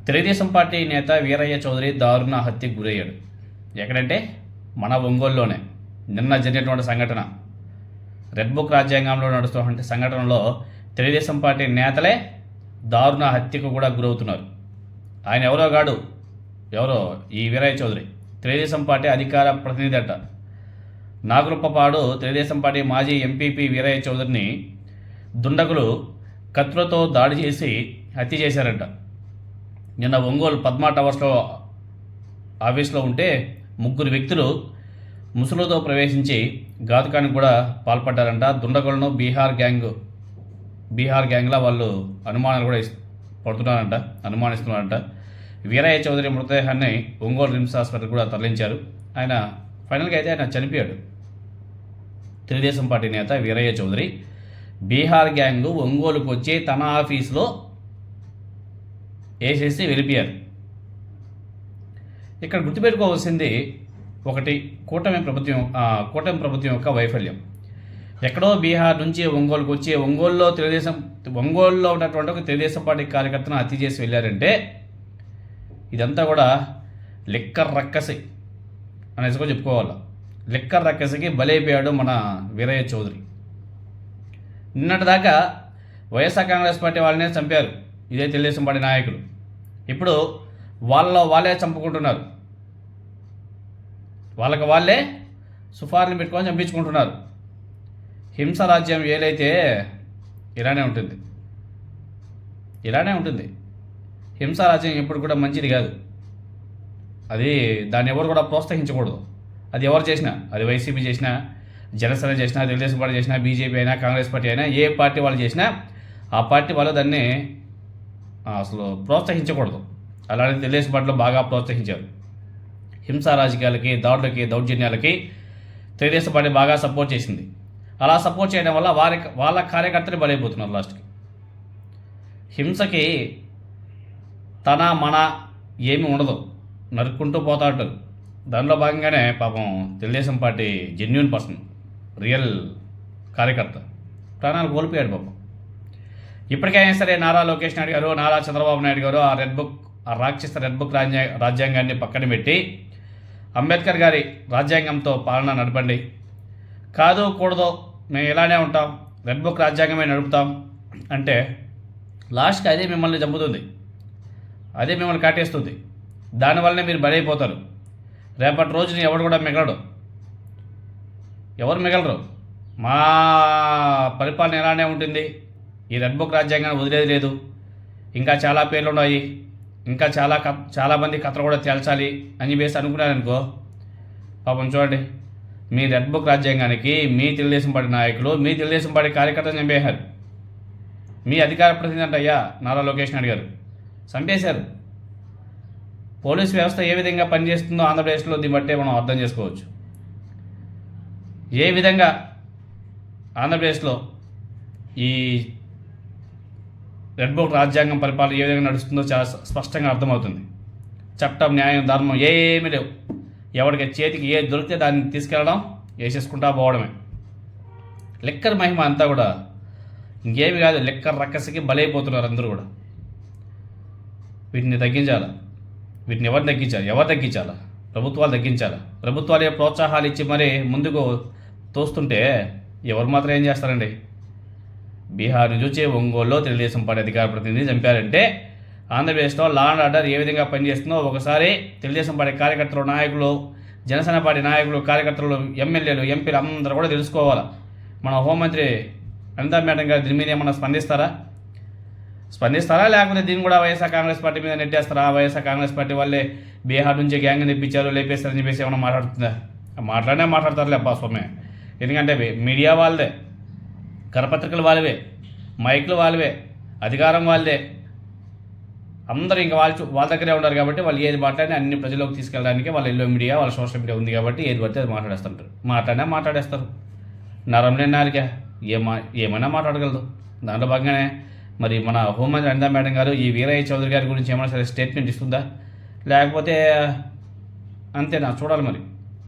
Telugu Desam party నేత వీరయ్య చౌదరి దారుణ హత్యకు గురయ్యాడు. ఎక్కడంటే మన ఒంగోలులోనే నిన్న జరిగినటువంటి సంఘటన. రెడ్ బుక్ రాజ్యాంగంలో నడుస్తున్నటువంటి సంఘటనలో తెలుగుదేశం పార్టీ నేతలే దారుణ హత్యకు కూడా గురవుతున్నారు. ఆయన ఎవరో ఈ వీరయ్య చౌదరి తెలుగుదేశం పార్టీ అధికార ప్రతినిధి అట. నాగులప్పపాడు తెలుగుదేశం పార్టీ మాజీ ఎంపీపీ వీరయ్య చౌదరిని దుండగులు కత్తులతో దాడి చేసి హత్య చేశారంట. నిన్న ఒంగోలు పద్మా టవర్స్లో ఆఫీస్లో ఉంటే ముగ్గురు వ్యక్తులు ముసుగులతో ప్రవేశించి ఘాతుకానికి కూడా పాల్పడ్డారంట. దుండగులను బీహార్ గ్యాంగ్లా వాళ్ళు అనుమానాలు కూడా అనుమానిస్తున్నారంట. వీరయ్య చౌదరి మృతదేహాన్ని ఒంగోలు రిమ్స్ హాస్పిటల్ కూడా తరలించారు. ఆయన ఫైనల్గా అయితే ఆయన చనిపోయాడు. తెలుగుదేశం పార్టీ నేత వీరయ్య చౌదరి బీహార్ గ్యాంగ్ ఒంగోలుకు వచ్చి తన ఆఫీస్లో వేసేసి వెళ్ళిపోయారు. ఇక్కడ గుర్తుపెట్టుకోవాల్సింది ఒకటి, కూటమి ప్రభుత్వం యొక్క వైఫల్యం. ఎక్కడో బీహార్ నుంచి ఒంగోలుకు వచ్చి ఒంగోలులో ఉన్నటువంటి ఒక తెలుగుదేశం పార్టీ కార్యకర్తను హత్య చేసి వెళ్ళారంటే ఇదంతా కూడా లిక్కర్ రక్కసి అనేసి కూడా చెప్పుకోవాలి. లిక్కర్ రక్కసికి బలైపోయాడు మన వీరయ్య చౌదరి. నిన్నటిదాకా వైఎస్ఆర్ కాంగ్రెస్ పార్టీ వాళ్ళనే చంపారు ఇదే తెలుగుదేశం పార్టీ నాయకులు. ఇప్పుడు వాళ్ళే చంపుకుంటున్నారు. వాళ్ళే సుఫార్లు పెట్టుకొని చంపించుకుంటున్నారు. హింస రాజ్యం ఏలైతే ఇలానే ఉంటుంది. హింసా రాజ్యం ఎప్పుడు కూడా మంచిది కాదు. దాన్ని ఎవరు కూడా ప్రోత్సహించకూడదు. అది ఎవరు చేసినా, అది వైసీపీ చేసినా, జనసేన చేసినా, తెలుగుదేశం పార్టీ చేసినా, బీజేపీ అయినా, కాంగ్రెస్ పార్టీ అయినా, ఏ పార్టీ వాళ్ళు చేసినా ఆ పార్టీ వాళ్ళు దాన్ని అసలు ప్రోత్సహించకూడదు. అలానే తెలుగుదేశం పార్టీలో బాగా ప్రోత్సహించారు. హింసా రాజకీయాలకి, దాడులకి, దౌర్జన్యాలకి తెలుగుదేశం పార్టీ బాగా సపోర్ట్ చేసింది. అలా సపోర్ట్ చేయడం వల్ల వాళ్ళ కార్యకర్తలు బలైపోతున్నారు. లాస్ట్కి హింసకి తన మన ఏమీ ఉండదు, నరుక్కుంటూ పోతా ఉంటారు. దానిలో భాగంగానే పాపం Telugu Desam party genuine person, real కార్యకర్త ప్రాణాలు కోల్పోయాడు పాపం. ఇప్పటికైనా సరే నారా లోకేష్ నాయుడు గారు, నారా చంద్రబాబు నాయుడు గారు ఆ రాక్షస రెడ్ బుక్ రాజ్యాంగాన్ని పక్కన పెట్టి అంబేద్కర్ గారి రాజ్యాంగంతో పాలన నడపండి. కాదు కూడదో మేము ఇలానే ఉంటాం, రెడ్ బుక్ రాజ్యాంగమే నడుపుతాం అంటే లాస్ట్కి అదే మిమ్మల్ని చంపుతుంది, అదే మిమ్మల్ని కాటేస్తుంది. దానివల్లనే మీరు బలైపోతారు. రేపటి రోజున ఎవరు కూడా ఎవరు మిగలరు. మా పరిపాలన ఎలానే ఉంటుంది, ఈ రెడ్ బుక్ రాజ్యాంగాన్ని వదిలేది లేదు. ఇంకా చాలా పేర్లు ఉన్నాయి, ఇంకా చాలామంది కథలు కూడా తేల్చాలి అని చెప్పేసి అనుకున్నారనుకో, పాపం చూడండి, మీ రెడ్ బుక్ రాజ్యాంగానికి మీ తెలుగుదేశం పార్టీ నాయకులు, మీ తెలుగుదేశం పార్టీ కార్యకర్తలు చంపేశారు. మీ అధికార ప్రతినిధి అంటే అయ్యా నారా లోకేష్ నాయుడు గారు చంపేశారు. పోలీస్ వ్యవస్థ ఏ విధంగా పనిచేస్తుందో ఆంధ్రప్రదేశ్లో దీన్ని బట్టే మనం అర్థం చేసుకోవచ్చు. ఏ విధంగా ఆంధ్రప్రదేశ్లో ఈ రెడ్ బుక్ రాజ్యాంగం పరిపాలన ఏ విధంగా నడుస్తుందో చాలా స్పష్టంగా అర్థమవుతుంది. చట్టం, న్యాయం, ధర్మం ఏమీ లేవు. ఎవరికి చేతికి ఏది దొరికితే దాన్ని తీసుకెళ్ళడం, వేసేసుకుంటా పోవడమే. లిక్కర్ మహిమ అంతా కూడా ఇంకేమి కాదు, లిక్కర్ రక్కసికి బలైపోతున్నారు అందరూ కూడా. వీటిని తగ్గించాలా? వీటిని ఎవరు తగ్గించాలా? ప్రభుత్వాలు తగ్గించాలా? ప్రభుత్వాలే ప్రోత్సాహాలు ఇచ్చి మరీ ముందుకు తోస్తుంటే ఎవరు మాత్రం ఏం చేస్తారండి? బీహార్ నుంచి వచ్చి ఒంగోలులో తెలుగుదేశం పార్టీ అధికార ప్రతినిధి చంపారంటే ఆంధ్రప్రదేశ్లో లా అండ్ ఆర్డర్ ఏ విధంగా పనిచేస్తుందో ఒకసారి తెలుగుదేశం పార్టీ కార్యకర్తలు, నాయకులు, జనసేన పార్టీ నాయకులు, కార్యకర్తలు, ఎమ్మెల్యేలు, ఎంపీలు అందరూ కూడా తెలుసుకోవాలి. మన హోంమంత్రి అనితా మేడం గారు దీని మీద ఏమన్నా స్పందిస్తారా లేకపోతే దీన్ని కూడా వైఎస్ఆర్ కాంగ్రెస్ పార్టీ మీద నెట్టేస్తారా? వైఎస్ఆర్ కాంగ్రెస్ పార్టీ వాళ్ళే బీహార్ నుంచి గ్యాంగ్ తెప్పించారు, లేపేస్తారని చెప్పేసి ఏమన్నా మాట్లాడతారులే అబ్బా స్వామి. ఎందుకంటే మీడియా వాళ్ళదే, కరపత్రికలు వాళ్ళవే, మైకులు వాళ్ళవే, అధికారం వాళ్ళదే, అందరూ ఇంకా వాళ్ళ దగ్గరే ఉన్నారు. కాబట్టి వాళ్ళు ఏది మాట్లాడినా అన్ని ప్రజల్లోకి తీసుకెళ్ళడానికి వాళ్ళ ఇల్లు మీడియా, వాళ్ళ సోషల్ మీడియా ఉంది కాబట్టి ఏది పడితే అది మాట్లాడేస్తుంటారు. మాట్లాడేస్తారు. నరం లేని నారిక ఏమైనా మాట్లాడగలదు. దాంట్లో భాగంగానే మరి మన హోంమంత్రి అనితా మేడం గారు ఈ వీరయ్య చౌదరి గారి గురించి ఏమైనా సరే స్టేట్మెంట్ ఇస్తుందా, లేకపోతే అంతేనా? చూడాలి మరి.